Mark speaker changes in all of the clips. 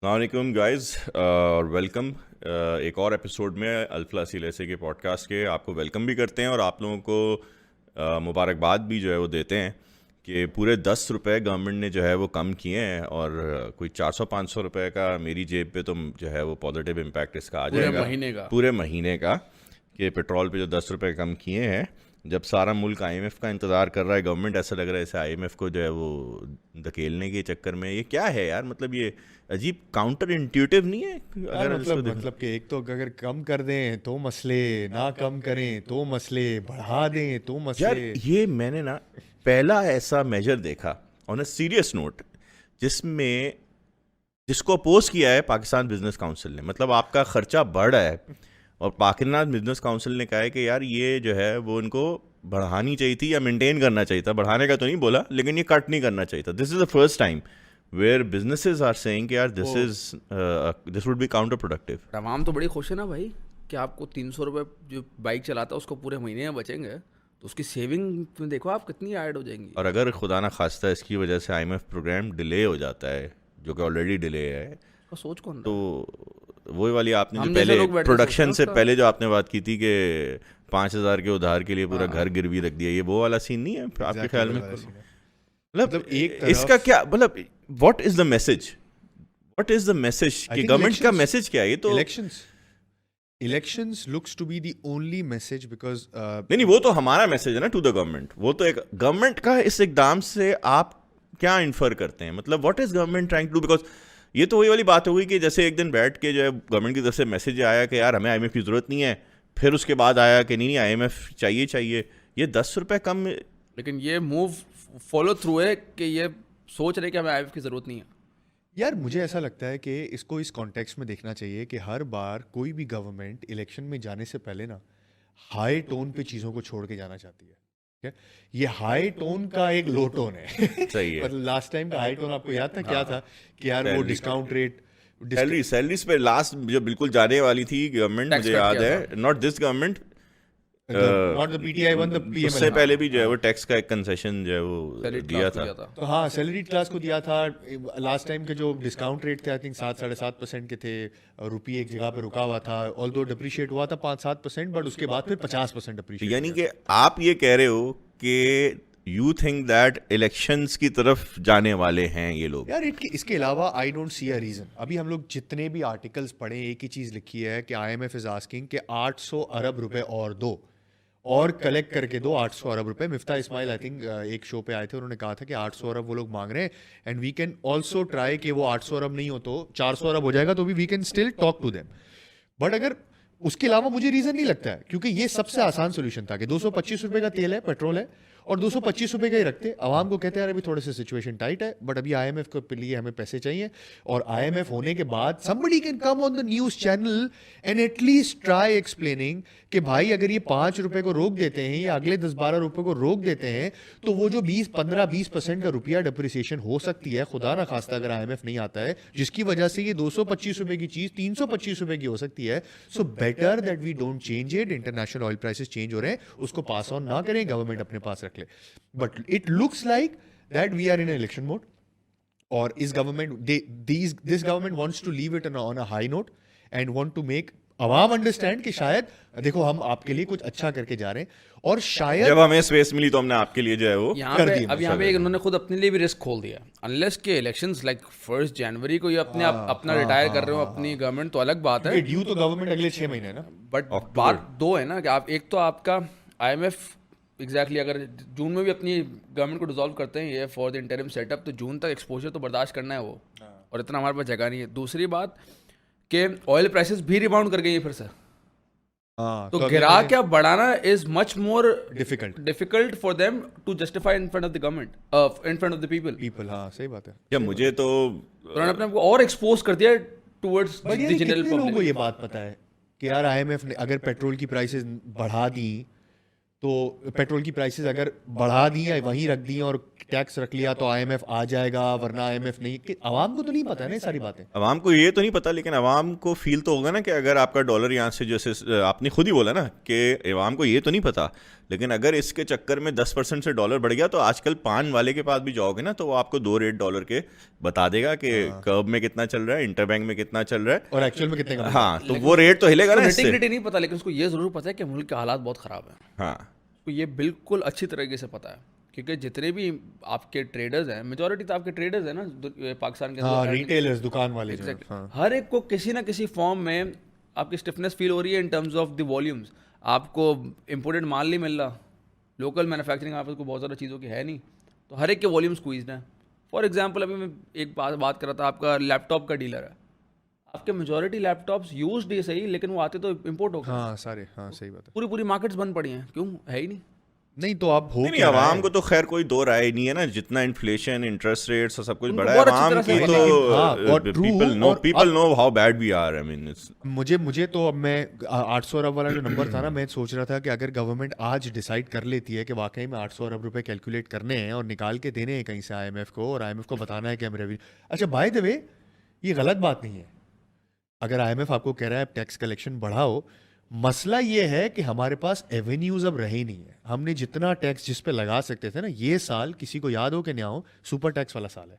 Speaker 1: वालेकुम गाइस और वेलकम एक और एपिसोड में अल्फलासी लेसे के पॉडकास्ट के आपको वेलकम भी करते हैं और आप लोगों को मुबारकबाद भी जो है वो देते हैं कि पूरे 10 रुपए गवर्नमेंट ने जो है वो कम किए हैं और कोई 400-500 रुपए का मेरी जेब पे तो जो है वो पॉजिटिव इम्पैक्ट इसका आ
Speaker 2: पूरे
Speaker 1: जाएगा
Speaker 2: महीने का।
Speaker 1: पूरे महीने का कि पेट्रोल पे जो 10 रुपए कम किए हैं। जब सारा मुल्क आईएमएफ का इंतज़ार कर रहा है, गवर्नमेंट ऐसा लग रहा है जैसे आईएमएफ को जो है वो धकेलने के चक्कर में, ये क्या है यार? मतलब ये अजीब काउंटर इंट्यूटिव नहीं है
Speaker 3: यार
Speaker 1: अगर इसको देखो।
Speaker 3: मतलब कि एक तो अगर कम कर दें तो मसले, ना कम करें तो मसले, बढ़ा दें तो
Speaker 1: यार
Speaker 3: मसले।
Speaker 1: ये मैंने ना पहला ऐसा मेजर देखा ऑन अ सीरियस नोट जिसमें जिसको अपोज किया है पाकिस्तान बिजनेस काउंसिल ने। मतलब आपका खर्चा बढ़ रहा है और पाकिस्तान बिजनेस काउंसिल ने कहा है कि यार ये जो है वो इनको बढ़ानी चाहिए थी या मेंटेन करना चाहिए था। बढ़ाने का तो नहीं बोला, लेकिन ये कट नहीं करना चाहिए था। This is the first time where businesses are saying कि यार this would be counter productive.
Speaker 2: आवाम तो बड़ी खुश है ना भाई कि आपको 300 रुपये जो बाइक चलाता है उसको पूरे महीने में बचेंगे, तो उसकी सेविंग में देखो आप कितनी ऐड हो जाएंगी।
Speaker 1: और अगर खुदा ना खास्ता इसकी वजह से आईएमएफ प्रोग्राम डिले हो जाता है, जो कि ऑलरेडी डिले है,
Speaker 2: उसका सोच कौन
Speaker 1: तो
Speaker 2: रहा है?
Speaker 1: वही वाली आपने जो
Speaker 2: हम जैसे
Speaker 1: पहले
Speaker 2: लोग बैठे
Speaker 1: प्रोडक्शन
Speaker 2: सोचते
Speaker 1: से
Speaker 2: हैं उसका।
Speaker 1: पहले जो आपने बात की थी कि 5,000 के उधार के लिए पूरा
Speaker 2: हाँ।
Speaker 1: घर गिरवी रख दिया, ये वो वाला सीन नहीं है आपके
Speaker 3: Exactly
Speaker 1: ख्याल में?
Speaker 3: वही वाला scene है।
Speaker 1: मतलब
Speaker 3: मतलब एक
Speaker 1: इसका
Speaker 3: तरफ
Speaker 1: क्या मतलब, what is the message? What is the message
Speaker 3: I
Speaker 1: कि
Speaker 3: think
Speaker 1: गवर्नमेंट का
Speaker 3: elections-
Speaker 1: मैसेज क्या है? ये तो
Speaker 3: elections looks to be the only message because
Speaker 1: नहीं वो तो हमारा मैसेज है ना टू द गवर्नमेंट। वो तो एक गवर्नमेंट का इस इकदाम से आप क्या इन्फर करते हैं? मतलब what is government trying to do? Because ये तो वही वाली बात हो गई कि जैसे एक दिन बैठ के जो है गवर्नमेंट की तरफ से मैसेज आया कि यार हमें आईएमएफ की ज़रूरत नहीं है, फिर उसके बाद आया कि नहीं आईएमएफ चाहिए। ये 10 रुपए कम।
Speaker 2: लेकिन ये मूव फॉलो थ्रू है कि ये सोच रहे कि हमें आईएमएफ की ज़रूरत नहीं है।
Speaker 3: यार मुझे ऐसा लगता है कि इसको इस कॉन्टेक्स्ट में देखना चाहिए कि हर बार कोई भी गवर्नमेंट इलेक्शन में जाने से पहले ना हाई टोन पे चीज़ों को छोड़ के जाना चाहती है। ठीक है, ये हाई टोन का एक लो टोन है।
Speaker 1: सही है।
Speaker 3: मतलब लास्ट टाइम का हाई टोन आपको याद था क्या था? कि यार वो
Speaker 1: Salary
Speaker 3: डिस्काउंट रेट
Speaker 1: सैलरीज पे लास्ट जो बिल्कुल जाने वाली थी गवर्नमेंट,
Speaker 2: Tax
Speaker 1: मुझे
Speaker 2: cut
Speaker 1: याद
Speaker 2: किया
Speaker 1: है, not this government,
Speaker 3: not the PTI one, the PM.
Speaker 1: उससे पहले भी जो है वो टैक्स का एक कंसेशन जो है वो
Speaker 2: Salary
Speaker 1: दिया
Speaker 2: class को
Speaker 1: था।
Speaker 2: दिया था।
Speaker 3: तो हाँ, सैलरी क्लास को दिया था। लास्ट टाइम के जो डिस्काउंट रेट थे आई थिंक 7-7.5% के थे। रुपी एक जगह पे रुका हुआ था, ऑल्दो डिप्रिशिएट हुआ था 5-7%, बट उसके बाद फिर 50% डिप्रिशिएट।
Speaker 1: यानी कि आप ये कह रहे हो कि यू थिंक दैट इलेक्शंस की तरफ जाने वाले हैं ये लोग?
Speaker 3: यार इसके अलावा I don't see a reason. अभी हम लोग जितने भी आर्टिकल्स पढ़े, एक ही चीज़ लिखी है कि आईएमएफ इज आस्किंग कि 800 अरब रुपए और दो, और कलेक्ट करके दो 800 अरब रुपए। मिफ्ता इस्माइल आई थिंक एक शो पे आए थे, उन्होंने कहा था कि 800 अरब वो लोग मांग रहे हैं, and we can also try कि वो 800 अरब नहीं हो तो 400 अरब हो जाएगा, तो भी we can still talk to them. But अगर उसके अलावा मुझे रीजन नहीं लगता है, क्योंकि ये सबसे आसान सोल्यूशन था कि 225 रुपए का तेल है, पेट्रोल है, और 225 रुपए का ही रखते। आवाम को कहते हैं यार अभी थोड़े से सिचुएशन टाइट है, बट अभी आईएमएफ के लिए हमें पैसे चाहिए, और आईएमएफ होने के बाद somebody can come on the news channel and at least try explaining कि भाई अगर ये 5 रुपए को रोक देते हैं या अगले 10-12 रुपए को रोक देते हैं, तो वो जो 15-20% का रुपया डिप्रिसिएशन हो सकती है, खुदा ना खास्ता अगर आईएमएफ नहीं आता है, जिसकी वजह से ये 225 रुपए की चीज 325 रुपए की हो सकती है। So better that we don't change it. International oil prices change हो रहे हैं, उसको पास ऑन ना करें, गवर्नमेंट अपने पास रख ले। But it looks like that we are in election mode, और इस government this government wants to leave it on a high note and want to make अवाम अंडरस्टैंड कि शायद देखो हम आपके लिए कुछ अच्छा करके जा रहे हैं, और शायद
Speaker 1: जब हमें स्पेस मिली तो हमने आपके लिए जो है वो
Speaker 2: यहाँ
Speaker 3: कर
Speaker 2: पे
Speaker 3: दिया
Speaker 2: अब यहाँ पे इन्होंने खुद अपने लिए भी रिस्क खोल दिया। अनलेस के इलेक्शंस लाइक 1 जनवरी को ये अपना रिटायर कर रहे हो अपनी गवर्नमेंट, तो अलग बात है।
Speaker 3: ड्यू तो गवर्नमेंट अगले 6 महीने है ना।
Speaker 2: बट बात दो है ना कि आप, एक तो आपका आईएमएफ एग्जैक्टली अगर जून में भी अपनी गवर्नमेंट को डिसॉल्व करते हैं ये फॉर द इंटरिम सेटअप, तो जून तक एक्सपोजर तो बर्दाश्त करना है वो, और इतना हमारे पास जगह नहीं है। दूसरी बात कि ऑयल प्राइसेस भी रिबाउंड कर गई है फिर से,
Speaker 3: हाँ,
Speaker 2: तो गिरा क्या बढ़ाना is much more
Speaker 3: difficult
Speaker 2: for them to justify in front of the government, in front of the people.
Speaker 3: People. हाँ सही बात है।
Speaker 1: या मुझे तो
Speaker 2: उन्होंने अपने आप को और एक्सपोज कर दिया टुवर्ड्स
Speaker 3: बट
Speaker 2: द
Speaker 3: यार
Speaker 2: जनरल
Speaker 3: कितने लोगों को
Speaker 2: पब्लिक।
Speaker 3: ये बात पता है कि यार आईएमएफ ने अगर पेट्रोल की प्राइसेस बढ़ा दी, तो पेट्रोल की प्राइसेस अगर बढ़ा दी या वहीं रख दी और टैक्स रख लिया तो आईएमएफ आ जाएगा, वरना आईएमएफ नहीं, कि आवाम को तो नहीं पता है ना ये सारी बातें।
Speaker 1: अवाम को ये तो नहीं पता, लेकिन अवाम को फील तो होगा ना कि अगर आपका डॉलर यहाँ से, जैसे आपने खुद ही बोला ना कि अवाम को ये तो नहीं पता, लेकिन अगर इसके चक्कर में 10% से डॉलर बढ़ गया तो आजकल पान वाले के पास भी जाओगे ना तो वो आपको 2 रेट डॉलर के बता देगा कि कर्व में कितना चल रहा है, इंटरबैंक में कितना चल रहा है,
Speaker 3: और एक्चुअल में कितने का
Speaker 1: हाँ, तो वो रेट तो हिलेगा ना इससे।
Speaker 2: नेटिंग नहीं पता, लेकिन उसको ये जरूर पता है कि मुल्क के हालात बहुत ख़राब हैं।
Speaker 1: हाँ,
Speaker 2: तो ये बिल्कुल अच्छी तरीके से पता है, क्योंकि जितने भी आपके ट्रेडर्स हैं, मेजॉरिटी तो आपके ट्रेडर्स हैं ना पाकिस्तान के
Speaker 3: हाँ,
Speaker 2: अंदर।
Speaker 3: रिटेलर्स, दुकान वाले जो हैं,
Speaker 2: Exactly.
Speaker 3: हाँ।
Speaker 2: हर एक को किसी ना किसी फॉर्म में आपकी स्टिफनेस फील हो रही है in terms of the volumes. आपको इम्पोर्टेड माल नहीं मिल रहा, लोकल मैन्युफैक्चरिंग आपको बहुत ज़्यादा चीज़ों की है नहीं, तो हर एक के वॉल्यूम स्क्वीज्ड हैं। फॉर एग्जांपल अभी मैं एक बात कर रहा था, आपका लैपटॉप का डीलर है, आपके मेजॉरिटी लैपटॉप्स यूज्ड ही सही, लेकिन वो आते तो इम्पोर्ट हो गए।
Speaker 3: हाँ सारे, हाँ सही बात है।
Speaker 2: पूरी मार्केट्स बंद पड़ी हैं, क्यों? है ही नहीं।
Speaker 3: नहीं तो अब हो
Speaker 1: नहीं,
Speaker 3: क्या रहा
Speaker 1: आवाम
Speaker 3: है?
Speaker 1: को तो खैर कोई दो राय नहीं है ना, जितना इन्फ्लेशन, इंटरेस्ट रेट्स और सब कुछ
Speaker 2: उनको
Speaker 1: बढ़ा है,
Speaker 2: बहुत अच्छी
Speaker 1: आवाम
Speaker 2: तरह से
Speaker 1: की
Speaker 2: पता है।
Speaker 1: तो
Speaker 3: हाँ, और true,
Speaker 1: people know how bad we are. I mean
Speaker 3: मुझे तो अब मैं 800 अरब वाला जो नंबर था ना, मैं सोच रहा था कि अगर गवर्नमेंट आज डिसाइड कर लेती है कि वाकई में 800 अरब रुपए कैलकुलेट करने हैं और निकाल के देने हैं कहीं से आईएमएफ को, और आईएमएफ को बताना है कि हम रेवेन्यू, अच्छा बाय द वे ये गलत बात नहीं है अगर आईएमएफ आपको कह रहा है टैक्स कलेक्शन बढ़ाओ। मसला ये है कि हमारे पास एवेन्यूज अब रहे नहीं है। हमने जितना टैक्स जिस पे लगा सकते थे ना, ये साल किसी को याद हो कि नहीं हो, सुपर टैक्स वाला साल है।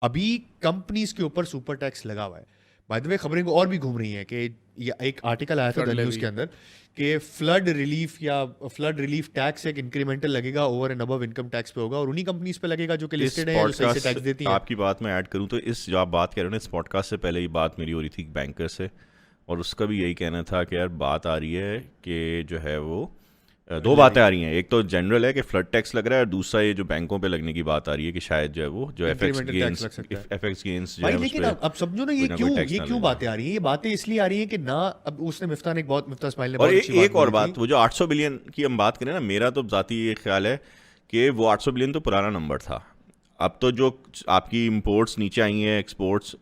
Speaker 3: अभी कंपनीज के ऊपर सुपर टैक्स लगा हुआ है। बाय द वे खबरें को और भी घूम रही हैं कि ये एक आर्टिकल आया था द न्यूज़ के अंदर कि फ्लड रिलीफ टैक्स एक इंक्रीमेंटल लगेगा, over and above income tax पे होगा, और उन्हीं कंपनीज पे लगेगा जो कि लिस्टेड है, जो सही से टैक्स देती हैं।
Speaker 1: आपकी बात में ऐड करूं तो इस जो आप बात कह रहे हो ना, इस पॉडकास्ट से पहले ये बात मेरी हो रही थी बैंकर से, और उसका भी यही कहना था कि यार बात आ रही है कि जो है वो दो बातें आ रही हैं। एक तो जनरल है कि फ्लड टैक्स लग रहा है, और दूसरा ये जो बैंकों पे लगने की बात आ रही है कि शायद जो है वो जो एफएक्स गेन्स
Speaker 3: भाई लेकिन अब समझो ना ये क्यों बातें आ रही हैं। ये बातें इसलिए आ रही हैं कि ना, अब उसने मुफ्ता इस्माइल ने
Speaker 1: और
Speaker 3: बहुत अच्छी
Speaker 1: एक और
Speaker 3: बोली
Speaker 1: बात,
Speaker 3: थी।
Speaker 1: वो जो 800 बिलियन की हम बात करें ना, मेरा तो ज़ाती ये ख्याल है कि वो 800 बिलियन तो पुराना नंबर था। अब तो जो आपकी इंपोर्ट्स नीचे आई हैं, एक्सपोर्ट्स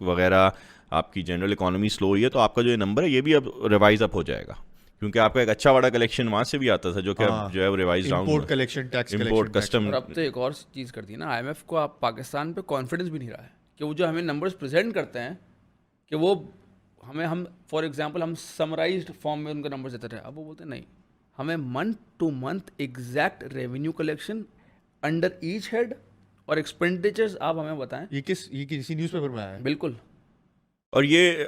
Speaker 1: वगैरह, आपकी जनरल इकोनॉमी स्लो हुई है, तो आपका जो ये नंबर है ये भी अब रिवाइज अप हो जाएगा, क्योंकि आपका एक अच्छा बड़ा कलेक्शन वहाँ से भी आता था जो कि अब जो है वो revise down,
Speaker 3: import collection tax,
Speaker 1: import custom.
Speaker 2: और अब तो एक और चीज़ कर दी है ना आईएमएफ को, आप पाकिस्तान पे कॉन्फिडेंस भी नहीं रहा है कि वो जो हमें नंबर्स प्रेजेंट करते हैं कि वो हम फॉर एग्जांपल हम समराइज्ड फॉर्म में उनका नंबर देते रहे। अब वो बोलते हैं नहीं, हमें month two month exact revenue collection under each head और एक्सपेंडिचर्स आप हमें बताएं।
Speaker 3: ये किसी न्यूज़पेपर में आया है?
Speaker 2: बिल्कुल।
Speaker 1: और ये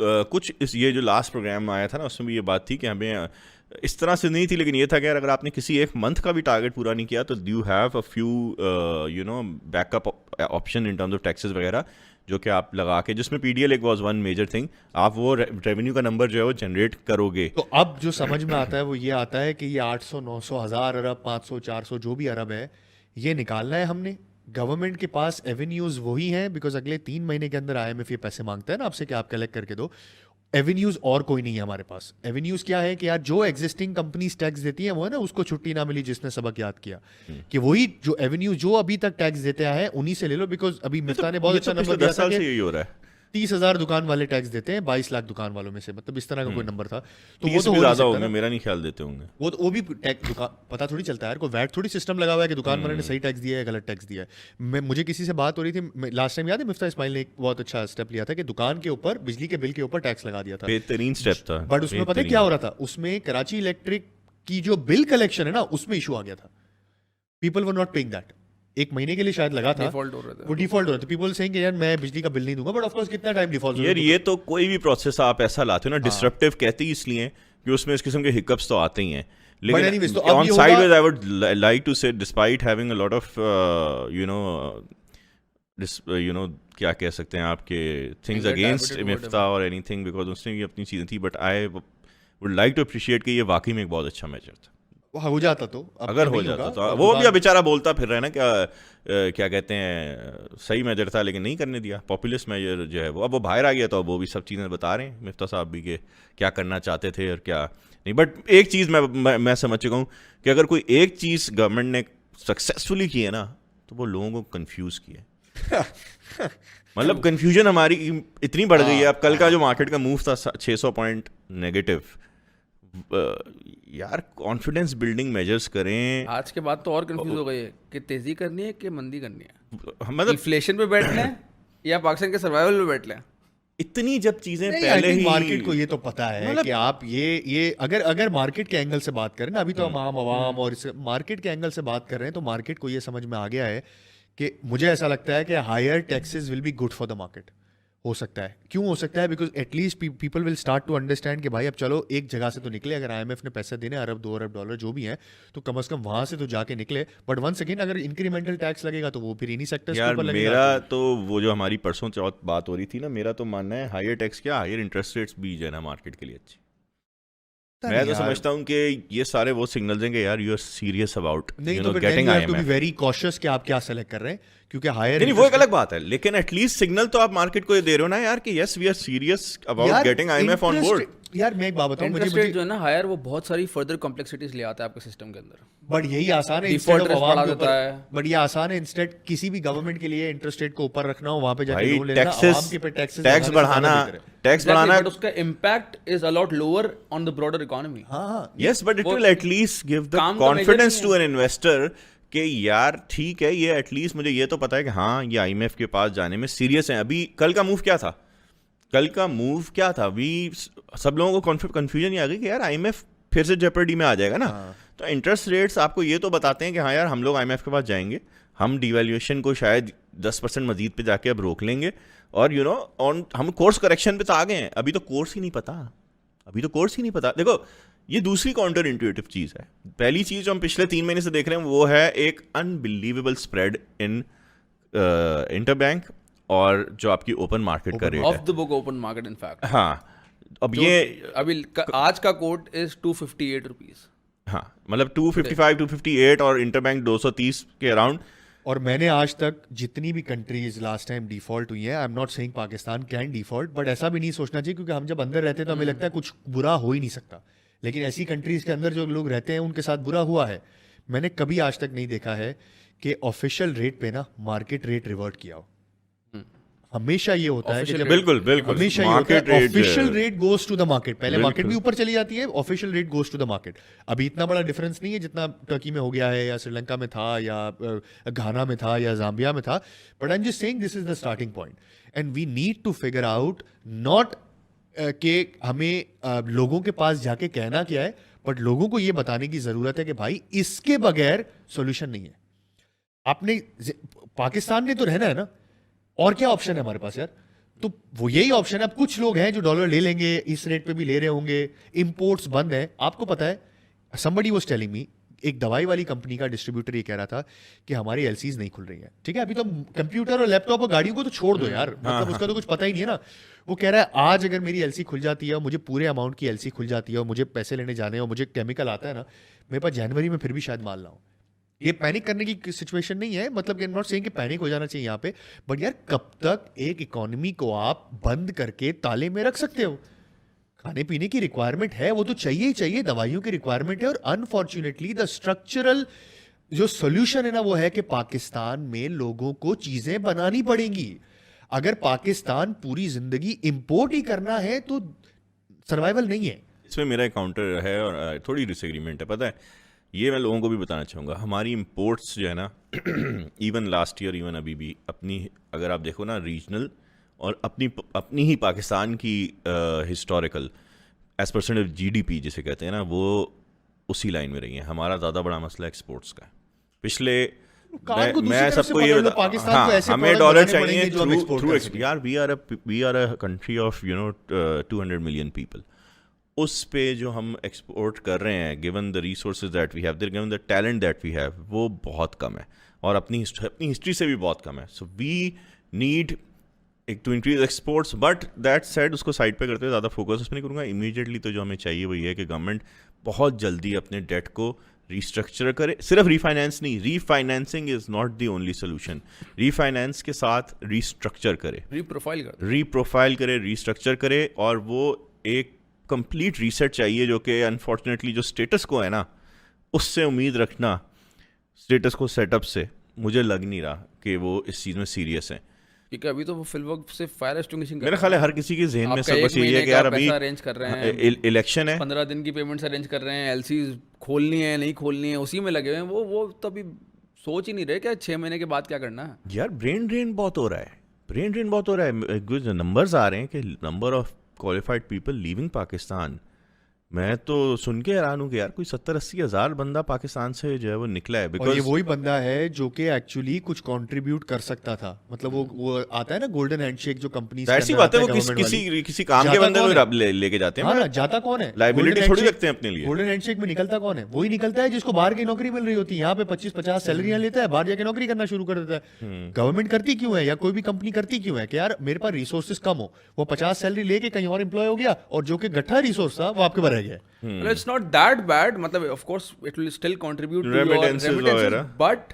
Speaker 1: कुछ ये जो लास्ट प्रोग्राम आया था ना, उसमें भी ये बात थी कि हमें इस तरह से नहीं थी, लेकिन ये था कि अगर आपने किसी एक मंथ का भी टारगेट पूरा नहीं किया तो you have a few backup option in terms of taxes वगैरह, जो कि आप लगा के, जिसमें पीडीएल एक वाज वन मेजर थिंग, आप वो रेवेन्यू का नंबर जो है वो जनरेट करोगे।
Speaker 3: तो अब जो समझ में आता है वो ये आता है कि ये 800, 900, 1000 अरब, 500, 400 जो भी अरब है, ये निकालना है हमने। गवर्नमेंट के पास एवेन्यूज वही हैं, बिकॉज अगले 3 महीने के अंदर आईएमएफ ये पैसे मांगता है ना आपसे कि आप कलेक्ट करके दो। एवेन्यूज और कोई नहीं है हमारे पास। एवेन्यूज क्या है कि यार जो एग्जिस्टिंग कंपनीज टैक्स देती हैं वो है ना, उसको छुट्टी ना मिली जिसने सबक याद किया, कि वही जो एवेन्यू जो अभी तक टैक्स देते आए हैं उन्हीं से ले लो। बिकॉज अभी मिफ्ता ने बहुत अच्छा नंबर दिया
Speaker 1: 10
Speaker 3: था
Speaker 1: साल से
Speaker 3: कि
Speaker 1: यही हो रहा है।
Speaker 3: 30,000 दुकान वाले टैक्स देते हैं 22 लाख दुकान वालों में से, मतलब इस तरह का कोई नंबर था। तो वो
Speaker 1: 30
Speaker 3: तो
Speaker 1: भी
Speaker 3: हो नहीं
Speaker 1: ज़्यादा
Speaker 3: सकता
Speaker 1: होंगे,
Speaker 3: ना।
Speaker 1: मेरा नहीं ख्याल देते होंगे।
Speaker 3: वो भी टैक्स दुकान पता थोड़ी चलता है यार, कोई वैट थोड़ी सिस्टम लगा हुआ है कि दुकान वाले ने सही टैक्स दिया है, गलत टैक्स दिया है। मुझे किसी से बात हो रही थी लास्ट टाइम, याद है मुफ्ता इस्माइल ने एक बहुत अच्छा स्टेप लिया था कि दुकान के ऊपर बिजली के बिल के ऊपर टैक्स लगा दिया था।
Speaker 1: बेहतरीन स्टेप था।
Speaker 3: बट उसमें पता है क्या हो रहा था, उसमें कराची इलेक्ट्रिक की जो बिल कलेक्शन है ना, उसमें इशू आ गया था। People were not paying that. एक महीने के लिए शायद लगा था,
Speaker 2: डिफॉल्ट हो रहे थे।
Speaker 3: वो डिफॉल्ट हो रहा था। पीपल सेइंग यार मैं बिजली का बिल नहीं दूंगा, बट ऑफ कोर्स कितना टाइम डिफॉल्ट
Speaker 1: यार ये तो कोई भी प्रोसेस आप ऐसा लाते हो ना, डिसरप्टिव कहते ही इसलिए कि उसमें इस किस्म के हिकअप्स तो आते ही हैं।
Speaker 3: anyways,
Speaker 1: लेकिन
Speaker 3: तो अब
Speaker 1: ऑन
Speaker 3: ये
Speaker 1: साइडवेज
Speaker 3: होगा-
Speaker 1: I would like to say, despite having a lot of क्या कह सकते हैं आपके थिंग्स
Speaker 2: Anger,
Speaker 1: अगेंस्ट
Speaker 2: diabetes,
Speaker 1: मिफ्ता और एनीथिंग, बिकॉज उसने भी अपनी चीज़ें थी, but I would like to appreciate कि ये वाकई में एक बहुत अच्छा मेजर था।
Speaker 3: हो जाता तो अब
Speaker 1: अगर हो
Speaker 3: नहीं
Speaker 1: जाता
Speaker 3: होगा।
Speaker 1: तो
Speaker 3: अब
Speaker 1: वो भी
Speaker 3: दुकान-
Speaker 1: अब बेचारा बोलता फिर रहा है ना, क्या कहते हैं, सही मेजर था लेकिन नहीं करने दिया, पॉपुलिस्ट मेजर जो है वो। अब वो बाहर आ गया तो अब वो भी सब चीज़ें बता रहे हैं मिफ्ता साहब भी कि क्या करना चाहते थे और क्या नहीं। बट एक चीज़ मैं समझ चुका हूँ कि अगर कोई एक चीज़ गवर्नमेंट ने सक्सेसफुली की है ना, तो वो लोगों को कन्फ्यूज़ किया है। मतलब कन्फ्यूजन हमारी इतनी बढ़ गई है। अब कल का जो मार्केट का मूव था 600 पॉइंट नेगेटिव, यार कॉन्फिडेंस बिल्डिंग मेजर्स करें।
Speaker 2: आज के बाद तो और कंफ्यूज हो गई है कि तेजी करनी है कि मंदी करनी है,
Speaker 1: मतलब
Speaker 2: इन्फ्लेशन पे बैठ लें या पाकिस्तान के सर्वाइवल पे बैठ लें।
Speaker 1: इतनी जब चीजें
Speaker 3: नहीं,
Speaker 1: पहले
Speaker 3: I think
Speaker 1: ही
Speaker 3: मार्केट को ये तो पता है
Speaker 1: मतलब-
Speaker 3: कि आप ये अगर मार्केट के एंगल से बात करें ना, अभी तो हम आम आवाम और मार्केट के एंगल से बात कर रहे हैं, तो मार्केट को ये समझ में आ गया है कि मुझे ऐसा लगता है कि higher taxes will be good for the market. हो सकता है, क्यों हो सकता है? Because at least people will start to understand कि भाई अब चलो एक जगह से तो निकले, अगर आईएमएफ ने पैसे देने अरब 2 अरब डॉलर जो भी हैं, तो कम से कम वहां से तो जाके निकले। बट वंस अगेन अगर इंक्रीमेंटल टैक्स लगेगा तो वो फिर इन्हीं सेक्टर्स के
Speaker 1: यार
Speaker 3: ऊपर लगेगा।
Speaker 1: मेरा तो वो जो हमारी परसों चौथ बात हो रही थी ना, मेरा तो मानना है हायर टैक्स क्या, हायर इंटरेस्ट रेट्स भी जो है ना मार्केट के लिए अच्छी।
Speaker 3: पता
Speaker 1: मैं
Speaker 3: नहीं
Speaker 1: तो
Speaker 3: यार।
Speaker 1: समझता हूँ कि ये सारे वो सिग्नल देंगे यार यू आर सीरियस अबाउट
Speaker 3: नहीं
Speaker 1: यू
Speaker 3: तो
Speaker 1: नो
Speaker 3: फिर
Speaker 1: getting
Speaker 3: then you have to be
Speaker 1: IMF.
Speaker 3: very cautious कि आप क्या सेलेक्ट कर रहे हैं, क्योंकि हायर
Speaker 1: नहीं वो एक अलग बात है, लेकिन एटलीस्ट सिग्नल तो आप मार्केट को ये दे रहे हो ना यार कि yes we are serious about getting IMF on board.
Speaker 3: यार मैं एक बात बताऊं,
Speaker 2: इंटरेस्ट रेट जो है ना हायर, वो बहुत सारी फर्दर कॉम्प्लेक्सिटीज ले आता है आपके सिस्टम के अंदर।
Speaker 3: बट यही आसान है
Speaker 2: Default
Speaker 3: instead of
Speaker 2: rate
Speaker 3: आवाम
Speaker 2: बढ़ा
Speaker 3: के
Speaker 2: देता
Speaker 3: ऊपर,
Speaker 2: है।
Speaker 3: बट ये आसान है इंस्टेड किसी भी गवर्नमेंट के लिए इंटरेस्ट रेट को ऊपर रखना हो, वहां पे जाके
Speaker 1: भाई
Speaker 3: लोन लेना,
Speaker 1: टैक्सेस
Speaker 3: आवाम के पे टैक्सेस
Speaker 1: टैक्स बढ़ाना टैक्स बढ़ाना
Speaker 2: बट उसका impact is a lot lower on the broader economy.
Speaker 3: हाँ हाँ
Speaker 1: यस बट इट
Speaker 2: वो
Speaker 1: विल एटलीस्ट गिव द
Speaker 2: काम का measure
Speaker 1: कॉन्फिडेंस
Speaker 2: नहीं
Speaker 1: टू एन इन्वेस्टर कि यार ठीक है ये एटलीस्ट मुझे ये तो पता है कि हाँ ये आईएमएफ के पास जाने में सीरियस है। अभी कल का मूव क्या था, कल का मूव क्या था, अभी सब लोगों को कंफ्यूजन ये आ गई कि यार आईएमएफ फिर से जेपर्डी में आ जाएगा ना। तो इंटरेस्ट रेट्स आपको ये तो बताते हैं कि हाँ यार हम लोग आईएमएफ के पास जाएंगे, हम डिवैल्यूएशन को शायद 10% मजीद पे जाके अब रोक लेंगे, और यू नो ऑन हम कोर्स करेक्शन पे तो आ गए हैं। अभी तो कोर्स ही नहीं पता, अभी तो कोर्स ही नहीं पता। देखो ये दूसरी काउंटर इंट्यूटिव चीज़ है। पहली चीज़ जो हम पिछले 3 महीने से देख रहे हैं वो है एक अनबिलीवेबल स्प्रेड इन इंटरबैंक और जो आपकी ओपन मार्केट का रेट
Speaker 2: ऑफ
Speaker 1: है।
Speaker 2: The book open market in fact.
Speaker 1: हाँ अब ये
Speaker 2: अभी आज का कोट इज 258 रुपीज।
Speaker 1: हाँ मतलब 255 258 और इंटरबैंक 230 के अराउंड।
Speaker 3: और मैंने आज तक जितनी भी कंट्रीज लास्ट टाइम डिफॉल्ट हुई हैं, I am not saying Pakistan can default, but ऐसा भी नहीं सोचना चाहिए, क्योंकि हम जब अंदर रहते हैं तो हमें लगता है कुछ बुरा हो ही नहीं सकता, लेकिन ऐसी कंट्रीज के अंदर जो लोग रहते हैं उनके साथ बुरा हुआ है। मैंने कभी आज तक नहीं देखा है कि ऑफिशियल रेट पे ना मार्केट रेट रिवर्ट किया हो। हमेशा ये होता है कि जब
Speaker 1: बिल्कुल बिल्कुल
Speaker 3: हमेशा ये होता
Speaker 1: मार्केट
Speaker 3: है
Speaker 1: rate
Speaker 3: official rate goes to the market, पहले
Speaker 1: बिल्कुल।
Speaker 3: मार्केट भी ऊपर चली जाती है, official rate goes to the market. अभी इतना बड़ा डिफरेंस नहीं है जितना टर्की में हो गया है या श्रीलंका में था या घाना में था या जाम्बिया में था, but I am just saying this is the starting point and we need to figure out not कि हमें लोगों के पास जाके कहना क्या है, बट लोगों को ये बताने की जरूरत है कि भाई इसके बगैर सॉल्यूशन नहीं है। आपने पाकिस्तान ने तो रहना है ना, और क्या ऑप्शन है हमारे पास यार? तो वो यही ऑप्शन है। अब कुछ लोग हैं जो डॉलर ले लेंगे, इस रेट पे भी ले रहे होंगे, इंपोर्ट्स बंद है। आपको पता है, somebody was telling me, एक दवाई वाली कंपनी का डिस्ट्रीब्यूटर ये कह रहा था कि हमारी एलसीज नहीं खुल रही है। ठीक है, अभी तो कंप्यूटर और लैपटॉप और गाड़ियों को तो छोड़ दो यार, मतलब उसका तो कुछ पता ही नहीं है ना। वो कह रहा है आज अगर मेरी एलसी खुल जाती है और मुझे पूरे अमाउंट की एलसी खुल जाती है और मुझे पैसे लेने जाने और मुझे केमिकल आता है ना, मेरे पास जनवरी में फिर भी शायद माल ना हो। ये पैनिक करने की सिचुएशन नहीं है, मतलब कि नॉट सेइंग कि पैनिक हो जाना चाहिए यहाँ पे, बट यार कब तक एक इकोनॉमी को आप बंद करके ताले में रख सकते हो? खाने पीने की रिक्वायरमेंट है, वो तो चाहिए ही चाहिए, दवाइयों की रिक्वायरमेंट है, और अनफॉर्चुनेटली द स्ट्रक्चरल जो सोल्यूशन है ना वो है कि पाकिस्तान में लोगों को चीजें बनानी पड़ेंगी। अगर पाकिस्तान पूरी जिंदगी इंपोर्ट ही करना है तो सर्वाइवल नहीं है।
Speaker 1: इसमें मेरा एक काउंटर है और थोड़ी डिसएग्रीमेंट है। पता है ये मैं लोगों को भी बताना चाहूँगा, हमारी इंपोर्ट्स जो है ना इवन लास्ट ईयर इवन अभी भी अपनी अगर आप देखो ना रीजनल और अपनी ही पाकिस्तान की historical as percent of GDP जिसे कहते हैं ना, वो उसी लाइन में रही है। हमारा ज़्यादा बड़ा मसला एक्सपोर्ट्स का है। पिछले मैं सबको ये
Speaker 3: पाकिस्तान को ऐसे
Speaker 1: हमें डॉलर
Speaker 3: बनाने
Speaker 1: चाहिए
Speaker 3: पड़ेंगे जो हम export
Speaker 1: थ्रू
Speaker 3: कर सकें।
Speaker 1: यार we are a country of 200 million people. उस पे जो हम एक्सपोर्ट कर रहे हैं, given the resources that we have, given the talent that we have, वो बहुत कम है और अपनी हिस्ट्री से भी बहुत कम है। So we need to increase exports, but that said उसको साइड पे करते हुए ज़्यादा फोकस उसमें नहीं करूँगा। इमीडिएटली तो जो हमें चाहिए वही है कि गवर्नमेंट बहुत जल्दी अपने डेट को रिस्ट्रक्चर करे। सिर्फ रीफाइनेंस नहीं, refinancing is not the only solution. Refinance के साथ रिस्ट्रक्चर करे, रीप्रोफाइल करे, रिस्ट्रक्चर करे, और वो एक कंप्लीट रीसेट चाहिए जो कि अनफॉर्चुनेटली जो स्टेटस को है ना उससे उम्मीद रखना, स्टेटस को सेटअप से मुझे लग नहीं रहा कि वो इस चीज़ में सीरियस है।
Speaker 2: क्योंकि अभी तो वो फिलवक्त सिर्फ फायर एक्सटिंग्विशिंग
Speaker 1: मेरा ख्याल है हर किसी के जहन में
Speaker 2: आपका
Speaker 1: सब
Speaker 2: एक
Speaker 1: बस यही है
Speaker 2: महीने
Speaker 1: कि
Speaker 2: का
Speaker 1: यार अभी
Speaker 2: पैसा अरेंज कर रहे हैं,
Speaker 1: इलेक्शन है
Speaker 2: 15 दिन की पेमेंट्स अरेंज कर रहे हैं, एलसी खोलनी है नहीं खोलनी है, उसी में लगे हुए हैं। वो तो अभी सोच ही नहीं रहे क्या 6 महीने के बाद क्या करना है।
Speaker 1: यार ब्रेन ड्रेन बहुत हो रहा है, ब्रेन ड्रेन बहुत हो रहा है। कुछ नंबर्स आ रहे हैं कि number of qualified people leaving Pakistan, मैं तो सुन के हैरान हूँ कि यार कोई 70-80 हज़ार बंदा पाकिस्तान से जो है वो निकला है।
Speaker 3: और ये
Speaker 1: बिकॉज
Speaker 3: वही बंदा है जो कि एक्चुअली कुछ कंट्रीब्यूट कर सकता था, मतलब वो आता है ना गोल्डन हैंडशेक जो कंपनी
Speaker 1: ऐसी बात है, वो किसी काम के बंदे को लेके जाते हैं।
Speaker 3: हाँ ना, जाता कौन है?
Speaker 1: लाइबिलिटी थोड़ी रखते हैं अपने लिए।
Speaker 3: गोल्डन हैंडशेक में निकलता कौन है? वही निकलता है जिसको बाहर की नौकरी मिल रही होती है। यहाँ पे 25-50 सैलरियां लेता है, बाहर जाके नौकरी करना शुरू कर देता है। गवर्नमेंट करती क्यों है या कोई भी कंपनी करती क्यों है कि यार मेरे पास रिसोर्सेज कम हो, वो 50 सैलरी लेके कहीं और एम्प्लॉय हो गया और जो कि गट्ठा रिसोर्स था वो आपके पास रह गया।
Speaker 2: इट्स नॉट दैट बैड, मतलब of course it will still contribute to your
Speaker 1: Remittances वगैरह।
Speaker 2: बट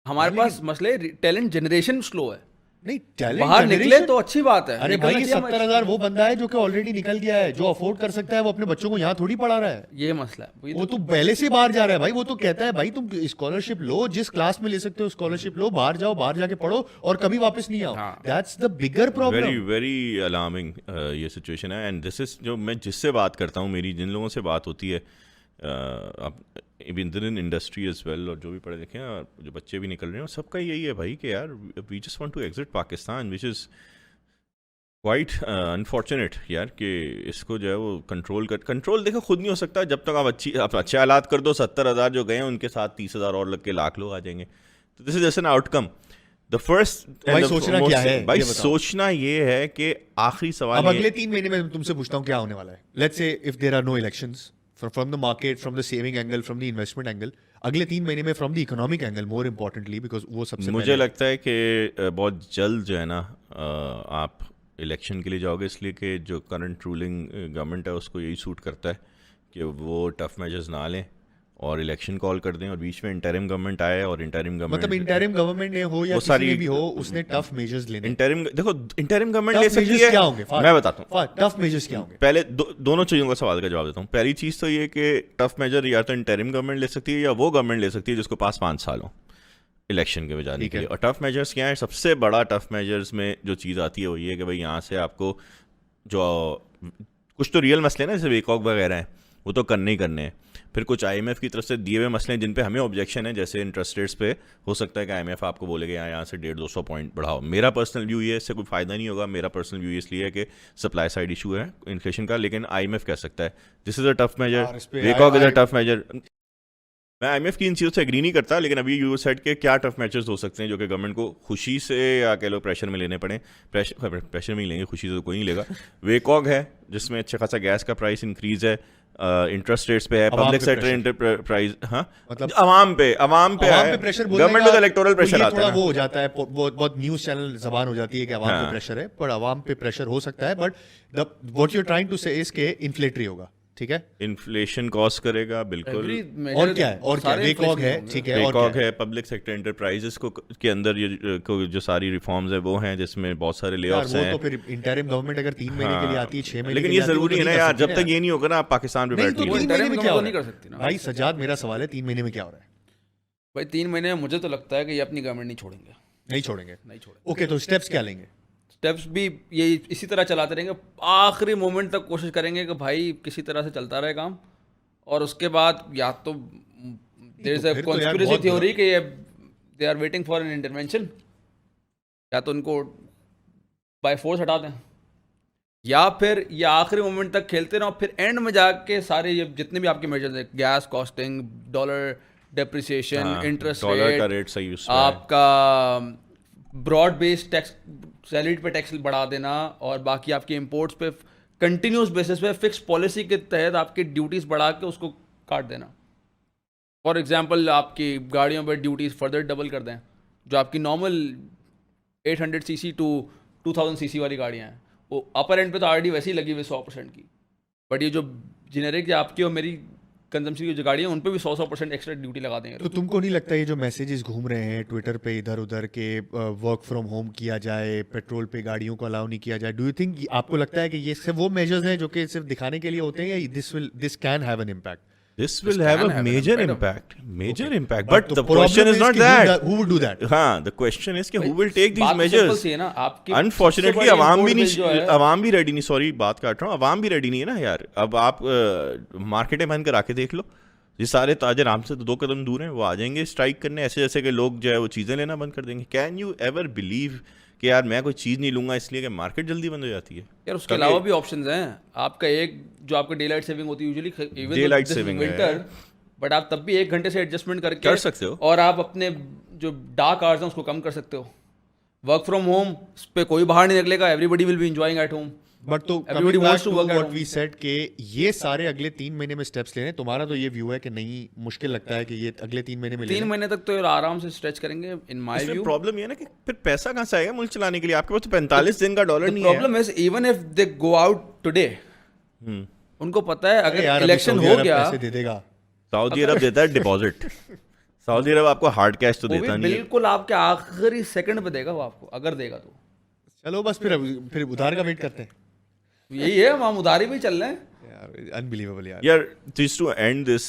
Speaker 2: हमारे पास मसले टैलेंट जनरेशन स्लो है।
Speaker 3: नहीं, टैलेंट
Speaker 2: बाहर निकले तो अच्छी बात है।
Speaker 3: अरे भाई 70,000 वो बंदा है जो कि ऑलरेडी निकल गया है, जो अफोर्ड कर सकता है, वो अपने बच्चों को यहाँ थोड़ी पढ़ा रहा है।
Speaker 2: ये मसला है।
Speaker 3: वो तो पहले से बाहर जा रहा है भाई। वो तो कहता है भाई तुम स्कॉलरशिप लो, जिस क्लास में ले सकते हो स्कॉलरशिप लो, बाहर जाओ, बाहर जाके पढ़ो और कभी वापस नहीं आओ। That's the bigger
Speaker 1: very
Speaker 3: problem.
Speaker 1: Very alarming ये सिचुएशन है। एंड दिस इज जो मैं जिससे बात करता हूँ, मेरी जिन लोगों से बात होती है इन इंडस्ट्री एज वेल, और जो भी पढ़े लिखे हैं, जो बच्चे भी निकल रहे हैं, सबका यही है भाई कि यार we just want to exit Pakistan, which is quite unfortunate यार कि इसको जो है वो कंट्रोल देखो खुद नहीं हो सकता जब तक आप अच्छे हालात कर दो। 70,000 जो गए हैं उनके साथ 30,000 और लग के लाख लोग आ जाएंगे। तो this is just an outcome. The first
Speaker 3: भाई सोचना क्या है?
Speaker 1: भाई
Speaker 3: ये बताओ।
Speaker 1: सोचना ये है कि आखिरी सवाल
Speaker 3: अब
Speaker 1: ये
Speaker 3: अगले 3 महीने में तुमसे पूछता हूँ क्या होने वाला है। Let's say if there are no elections, from the market, from the saving angle, from the investment angle, अगले 3 महीने में from the economic angle more importantly, because वो सबसे
Speaker 1: मुझे लगता है कि बहुत जल्द जो है ना आप इलेक्शन के लिए जाओगे, इसलिए कि जो करंट रूलिंग गवर्नमेंट है उसको यही सूट करता है कि वो टफ मेजर्स ना लें और इलेक्शन कॉल कर दें और बीच में इंटरिम गवर्नमेंट आए और इंटरिम गवर्नमेंट
Speaker 3: मतलब इंटरिम गवर्नमेंट ने हो या किसी ने भी हो, उसने टफ मेजर्स लेने।
Speaker 1: इंटरिम देखो इंटरिम गवर्नमेंट ले
Speaker 3: टफ
Speaker 1: सकती
Speaker 3: मेजर्स
Speaker 1: है।
Speaker 3: क्या होंगे?
Speaker 1: मैं बताता हूँ
Speaker 3: टफ मेजर्स क्या होंगे?
Speaker 1: पहले दोनों चीज़ों का सवाल का जवाब देता हूँ। पहली चीज़ तो ये कि टफ मेजर या तो इंटरिम गवर्नमेंट ले सकती है या वो गवर्नमेंट ले सकती है जिसको पास 5 साल हो इलेक्शन के बजाने के लिए। और टफ मेजर्स क्या है? सबसे बड़ा टफ मेजर्स में जो चीज़ आती है वो ये है कि भाई यहाँ से आपको जो कुछ तो रियल मसले ना जैसे वेकॉक वगैरह हैं वो तो करने ही करने हैं। फिर कुछ IMF की तरफ से दिए हुए मसले हैं जिन पे हमें ऑब्जेक्शन है, जैसे इंटरेस्ट रेट्स पे हो सकता है कि IMF आपको बोलेगा यहाँ से 150-200 पॉइंट बढ़ाओ। मेरा पर्सनल व्यू ये, इससे कोई फ़ायदा नहीं होगा। मेरा पर्सनल व्यू इसलिए है कि सप्लाई साइड इशू है इन्फ्लेशन का, लेकिन IMF कह सकता है this is a tough measure, वेकॉक इज़ अ टफ मेजर। मैं IMF की इन चीज़ों से एग्री नहीं करता, लेकिन अभी यू सेड के क्या टफ मेजर्स हो सकते हैं जो कि गवर्नमेंट को खुशी से या कह लो प्रेशर में लेने पड़े। प्रेशर में ही लेंगे, खुशी से तो कोई नहीं लेगा। वेकॉक है जिसमें अच्छा खासा गैस का प्राइस इंक्रीज है, इंटरेस्ट रेट्स पे है, पब्लिक सेक्टर एंटरप्राइज, हाँ मतलब अवाम पे
Speaker 3: प्रेशर,
Speaker 1: गवर्नमेंट में इलेक्टोरल प्रेशर आता है।
Speaker 3: वो हो जाता है, बहुत न्यूज़ चैनल जबान हो जाती है कि अवाम पे प्रेशर है, पर अवाम पे प्रेशर हो सकता है, but what you are trying to say is के इन्फ्लेटरी होगा, ठीक है?
Speaker 1: इन्फ्लेशन कॉज करेगा बिल्कुल।
Speaker 3: और क्या है? और क्या? वेकॉक है, ठीक है,
Speaker 1: वेकॉक है, पब्लिक सेक्टर एंटरप्राइजेस को के अंदर ये जो सारी रिफॉर्म्स है वो हैं जिसमें बहुत सारे लेऑफ्स हैं।
Speaker 3: वो तो फिर इंटरिम गवर्नमेंट अगर 3 महीने के लिए आती है, 6 महीने,
Speaker 1: लेकिन ये जरूरी है ना यार, जब तक ये नहीं होगा ना आप पाकिस्तान पे बैठ नहीं
Speaker 3: तो 3 महीने में क्या हो
Speaker 2: नहीं कर सकती ना
Speaker 3: भाई? सज्जाद, मेरा सवाल है 3 महीने में क्या हो रहा है?
Speaker 2: भाई 3 महीने में मुझे तो लगता है कि ये अपनी गवर्नमेंट नहीं छोड़ेंगे।
Speaker 3: नहीं छोड़ेंगे?
Speaker 2: नहीं छोड़ेंगे।
Speaker 3: ओके, तो स्टेप्स क्या लेंगे?
Speaker 2: स्टेप्स भी ये इसी तरह चलाते रहेंगे, आखिरी मोमेंट तक कोशिश करेंगे कि भाई किसी तरह से चलता रहे काम। और उसके बाद या तो there is a conspiracy theory कि they are waiting for an intervention, या तो उनको बाय फोर्स हटा दें या फिर ये आखिरी मोमेंट तक खेलते रहो, फिर एंड में जाके सारे ये जितने भी आपके मेजर्स हैं, gas costing, dollar depreciation, interest rate, आपका ब्रॉड बेस्ड टैक्स, सैलरी पे टैक्स बढ़ा देना, और बाकी आपके इंपोर्ट्स पे कंटिन्यूस बेसिस पे फिक्स पॉलिसी के तहत आपकी ड्यूटीज़ बढ़ा के उसको काट देना। फॉर एग्जांपल आपकी गाड़ियों पर ड्यूटीज़ फर्दर डबल कर दें। जो आपकी नॉर्मल 800 सीसी टू 2000 सीसी वाली गाड़ियाँ हैं, वो अपर एंड पे तो ऑलरेडी वैसे ही लगी हुई 100% की, बट ये जो जेनेरिक आपकी और मेरी कंजम्पशन की जो गाड़ियाँ उन पे भी 100% एक्स्ट्रा ड्यूटी लगा देंगे।
Speaker 3: तो तुमको नहीं लगता ये जो मैसेजेस घूम रहे हैं ट्विटर पे इधर उधर के वर्क फ्रॉम होम किया जाए, पेट्रोल पे गाड़ियों को अलाउ नहीं किया जाए, डू यू थिंक आपको लगता है कि ये सिर्फ वो मेजर्स हैं जो कि सिर्फ दिखाने के लिए होते हैं, या this can have an impact?
Speaker 1: This will have
Speaker 2: can
Speaker 1: a
Speaker 2: have an
Speaker 1: major
Speaker 2: impact.
Speaker 1: impact. But the
Speaker 3: problem
Speaker 1: question is not
Speaker 3: कि
Speaker 1: that.
Speaker 3: who would do that?
Speaker 1: हाँ, the question is कि who will take these
Speaker 2: बात तो simple
Speaker 1: measures?
Speaker 2: सी है ना, आपकी
Speaker 1: Unfortunately,
Speaker 2: सबसे बड़ी
Speaker 1: अवाम भी
Speaker 2: import bill जो
Speaker 1: नहीं,
Speaker 2: है,
Speaker 1: अवाम भी रेडी नहीं, सॉरी बात काट रहा हूँ, अवाम भी रेडी नहीं है ना यार. अब आप मार्केटें बंद करा के देख लो, ये सारे ताजर आम से तो 2 कदम दूर हैं, वो आ जाएंगे स्ट्राइक करने, ऐसे जैसे कि लोग जो है वो चीज़ें लेना बंद कर देंगे. कैन यू एवर बिलीव कि यार मैं कोई चीज़ नहीं लूँगा इसलिए कि मार्केट जल्दी बंद हो जाती है?
Speaker 2: यार उसके अलावा भी ऑप्शंस हैं. आपका एक जो आपका डे लाइट सेविंग होती है यूजुअली,
Speaker 1: Daylight saving है.
Speaker 2: विंटर, बट आप तब भी 1 घंटे से एडजस्टमेंट करके
Speaker 1: कर सकते हो.
Speaker 2: और आप अपने जो डार्क आवर्स हैं उसको कम कर सकते हो. वर्क फ्रॉम होम पे कोई बाहर नहीं निकलेगा, everybody will be enjoying at home.
Speaker 3: But तो
Speaker 2: Everybody wants to work at
Speaker 3: what
Speaker 2: home.
Speaker 3: We said कि ये सारे अगले 3 महीने में स्टेप्स लेने. तुम्हारा तो ये व्यू है कि नहीं, मुश्किल लगता है कि ये अगले 3 महीने में
Speaker 2: 3
Speaker 3: लेने.
Speaker 2: महीने तक तो यार आराम से स्ट्रेच करेंगे इन माय
Speaker 1: इसमें
Speaker 2: व्यू.
Speaker 1: प्रॉब्लम ये है ना कि फिर पैसा कहाँ से आएगा मुल्क चलाने के लिए? आपके पास तो 45 दिन का डॉलर
Speaker 2: द
Speaker 1: नहीं है.
Speaker 2: Problem is even if they go out today, उनको पता है
Speaker 3: अरे
Speaker 2: अगर
Speaker 3: यार, अभी
Speaker 2: इलेक्शन
Speaker 3: सऊदी
Speaker 2: हो
Speaker 3: अरब
Speaker 2: गया,
Speaker 3: पैसे दे देगा.
Speaker 1: सऊदी अरब देता है डिपॉजिट. सऊदी अरब आपको हार्ड कैश तो
Speaker 2: वो भी
Speaker 1: देता नहीं है.
Speaker 2: बिल्कुल आपके आखिरी सेकंड पे देगा वो आपको, अगर देगा तो.
Speaker 3: चलो बस फिर उधार का वेट करते हैं.
Speaker 2: यही है, हम उधारी भी चल रहे हैं.
Speaker 3: यार अनबिलीवेबल यार.
Speaker 1: यार just to end this,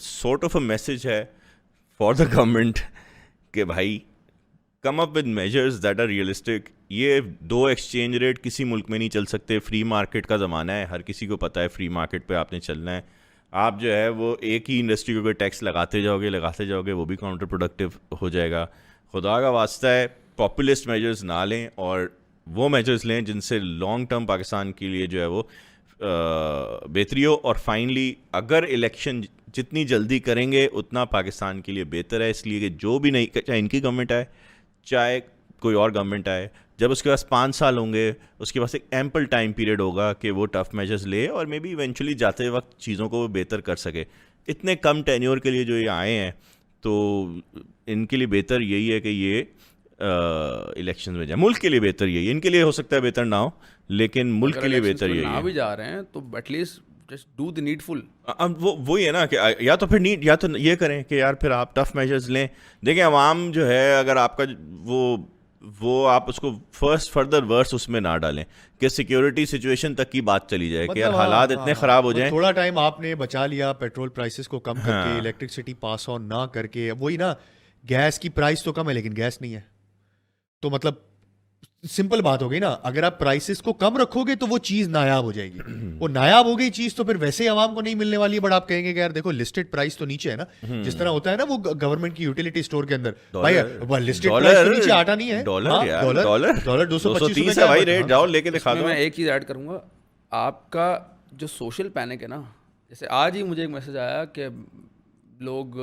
Speaker 1: sort of a message है for the government कि भाई come up with measures that are realistic. ये 2 exchange rate किसी मुल्क में नहीं चल सकते. फ्री मार्केट का ज़माना है, हर किसी को पता है फ्री मार्केट पे आपने चलना है. आप जो है वो एक ही इंडस्ट्री को कोई टैक्स लगाते जाओगे वो भी काउंटर प्रोडक्टिव हो जाएगा. खुदा का वास्ता है पॉपुलिस्ट मेजर्स ना लें और वो मेजर्स लें जिनसे लॉन्ग टर्म पाकिस्तान के लिए जो है वो बेहतरी हो. और फाइनली अगर इलेक्शन जितनी जल्दी करेंगे उतना पाकिस्तान के लिए बेहतर है. इसलिए कि जो भी नहीं, चाहे इनकी गवर्नमेंट आए चाहे कोई और गवर्नमेंट आए, जब उसके पास 5 साल होंगे उसके पास एक एम्पल टाइम पीरियड होगा कि वो टफ मेजर्स ले और मे बी इवेंचुअली जाते वक्त चीज़ों को वो बेहतर कर सके. इतने कम टेन्योर के लिए जो ये आए हैं तो इनके लिए बेहतर यही है कि ये इलेक्शन में जाए. मुल्क के लिए बेहतर यही है. इनके लिए हो सकता है बेहतर ना हो, लेकिन मुल्क के लिए बेहतर यही
Speaker 2: ना
Speaker 1: है.
Speaker 2: भी जा रहे हैं तो at least just do the needful.
Speaker 1: अब वही है ना कि या तो फिर नीड, या तो ये करें कि यार फिर आप टफ मेजर्स लें. देखें अवाम जो है, अगर आपका वो आप उसको फर्दर वर्स उसमें ना डालें कि सिक्योरिटी सिचुएशन तक की बात चली जाए कि यार हालात इतने ख़राब हो जाएं.
Speaker 3: थोड़ा टाइम आपने बचा लिया पेट्रोल प्राइसेस को कम करके, इलेक्ट्रिसिटी पास ऑन ना करके. वही ना, गैस की प्राइस तो कम है लेकिन गैस नहीं है. तो मतलब सिंपल बात हो गई ना, अगर आप प्राइसेस को कम रखोगे तो वो चीज नायाब हो जाएगी. वो नायाब हो गई चीज तो फिर वैसे ही आवाम को नहीं मिलने वाली है. बट आप कहेंगे कि यार देखो लिस्टेड प्राइस तो नीचे है ना, जिस तरह होता है ना वो गवर्नमेंट की यूटिलिटी स्टोर के अंदर. भाई लिस्टेड प्राइस तो नीचे आटा नहीं है. डॉलर 225
Speaker 1: है भाई रेट. जाओ लेके दिखा दो.
Speaker 2: मैं एक चीज़ ऐड करूंगा, आपका जो सोशल पैनिक है ना, जैसे आज ही मुझे एक मैसेज आया कि लोग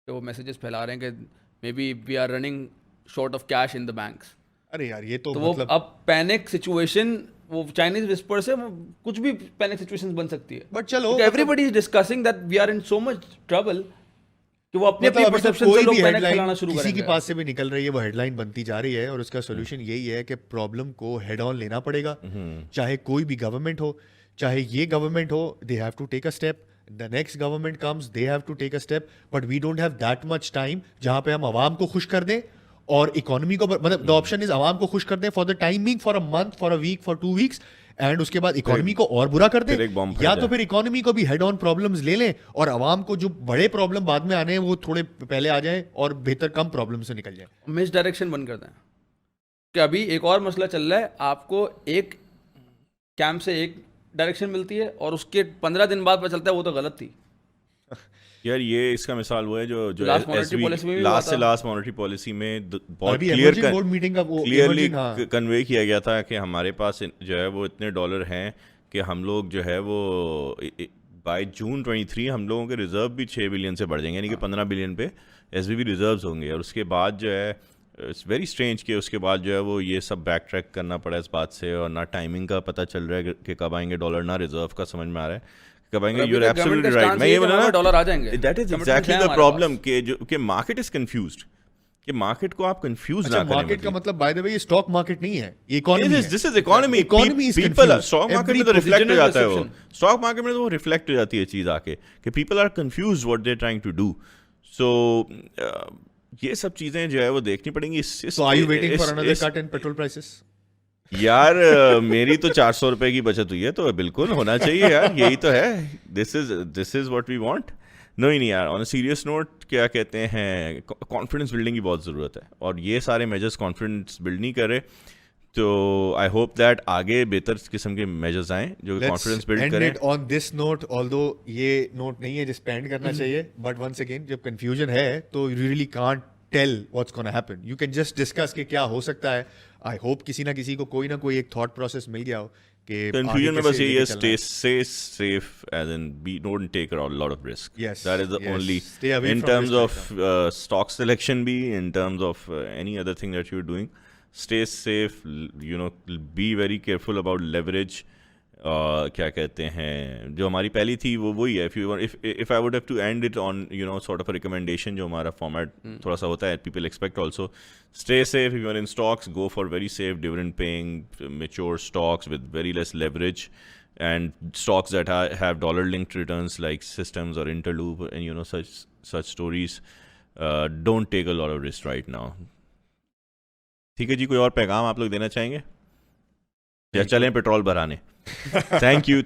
Speaker 2: वो मैसेजेस फैला रहे हैं कि maybe we are running short of cash in the banks.
Speaker 3: अरे यार ये तो
Speaker 2: वो
Speaker 3: मतलब
Speaker 2: अब पैनिक सिचुएशन, वो चाइनीज विस्पर से कुछ भी पैनिक सिचुएशन बन सकती है.
Speaker 3: बट चलो
Speaker 2: everybody is discussing that we are in so much trouble कि वो अपने
Speaker 3: मतलब
Speaker 2: परसेप्शन से लोग पैनिक फैलाना
Speaker 3: हेडलाइन
Speaker 2: शुरू
Speaker 3: किसी
Speaker 2: करेंगे.
Speaker 3: के पास से भी निकल रही है, वो हेडलाइन बनती जा रही है. और उसका सोल्यूशन यही है कि प्रॉब्लम को हेड ऑन लेना पड़ेगा. चाहे कोई भी गवर्नमेंट हो, चाहे ये गवर्नमेंट हो, they have to take a step. The next government comes, they have to take a step, but we don't have that much time जहाँ पे हम आवाम को खुश कर दें और इकोनॉमी को, मतलब द ऑप्शन इज आवाम को खुश कर दें for the timing, for a month, for a week, for 2 weeks, and उसके बाद इकोनॉमी को और बुरा कर दें, या तो फिर इकोनॉमी को भी हेड ऑन प्रॉब्लम्स ले लें और आवाम को जो बड़े प्रॉब्लम बाद में आने हैं वो थोड़े पहले आ जाएं और बेहतर कम प्रॉब्लम से निकल जाए.
Speaker 2: मिस डायरेक्शन बंद कर दें कि अभी एक और मसला चल रहा है, आपको एक कैंप से एक डायरेक्शन मिलती है और उसके 15 दिन बाद पता चलता है वो तो गलत थी.
Speaker 1: यार ये इसका मिसाल वो है जो
Speaker 2: लास्ट मॉनेटरी पॉलिसी में भी
Speaker 1: लास्ट मॉनेटरी पॉलिसी में बहुत
Speaker 3: क्लियरली
Speaker 1: कन्वे किया गया था कि हमारे पास जो है वो इतने डॉलर हैं कि हम लोग जो है वो बाय जून 23 हम लोगों के रिजर्व भी 6 बिलियन से बढ़ जाएंगे, यानी कि 15 बिलियन पे एसबीबी रिजर्व्स होंगे. और उसके बाद जो है इट्स वेरी स्ट्रेंज कि उसके बाद जो है वो ये सब बैक ट्रैक करना पड़ा इस बात से, और ना टाइमिंग का पता चल रहा है कि कब आएंगे डॉलर, ना रिजर्व का समझ में आ रहा है कब आएंगे. You are absolutely right. मैं ये बोला ना
Speaker 2: डॉलर आ जाएंगे.
Speaker 1: That is exactly the problem कि मार्केट इज कंफ्यूज्ड, कि मार्केट को आप कंफ्यूज ना करें.
Speaker 3: मार्केट का मतलब बाय द वे ये स्टॉक मार्केट नहीं है, ये इकोनॉमी है.
Speaker 1: This is economy. People stock market में तो रिफ्लेक्ट हो जाता है, वो स्टॉक मार्केट में तो वो रिफ्लेक्ट हो जाती है चीज आके कि people are confuse what they are trying to do. सो ये सब चीजें जो है वो देखनी पड़ेंगी.
Speaker 3: So are you waiting for another cut in petrol prices?
Speaker 1: यार मेरी तो 400 रुपए की बचत हुई है, तो बिल्कुल होना चाहिए यार, यही तो है, this is what we want. नहीं यार, ऑन अ सीरियस नोट, क्या कहते हैं, कॉन्फिडेंस बिल्डिंग की बहुत ज़रूरत है, और ये सारे मेजर्स कॉन्फिडेंस बिल्ड नहीं करे, तो आई होप दैट आगे बेहतर किस्म के मेजर्स आएँ जो कॉन्फिडेंस बिल्ड करें।
Speaker 3: And on this note, although ये नोट नहीं है जिस पे एंड करना चाहिए, बट वंस अगेन जब कंफ्यूजन है तो you really can't tell what's gonna happen, you can just discuss कि क्या हो सकता है। आई होप किसी ना किसी को कोई ना कोई एक थॉट प्रोसेस मिल गया हो कि
Speaker 1: कंफ्यूजन में बस यही है,
Speaker 3: चलना है।
Speaker 1: stay safe, as in don't take a lot of risk.
Speaker 3: Yes,
Speaker 1: That is the
Speaker 3: yes.
Speaker 1: only,
Speaker 3: Stay away
Speaker 1: in
Speaker 3: from
Speaker 1: terms
Speaker 3: risk
Speaker 1: of stock selection be, in terms of any other thing that you're doing, stay safe, be very careful about leverage. क्या कहते हैं, जो हमारी पहली थी वो वही है, if I would have to end it on sort of a recommendation, जो हमारा format थोड़ा सा होता है, people expect also, stay safe. If you are in stocks, go for very safe, dividend paying, mature stocks with very less leverage, and stocks that have dollar linked returns like Systems or Interloop, and such stories. Don't take a lot of risk right now. ठीक है जी, कोई और पैगाम आप लोग देना चाहेंगे या चलें पेट्रोल भराने? Thank you.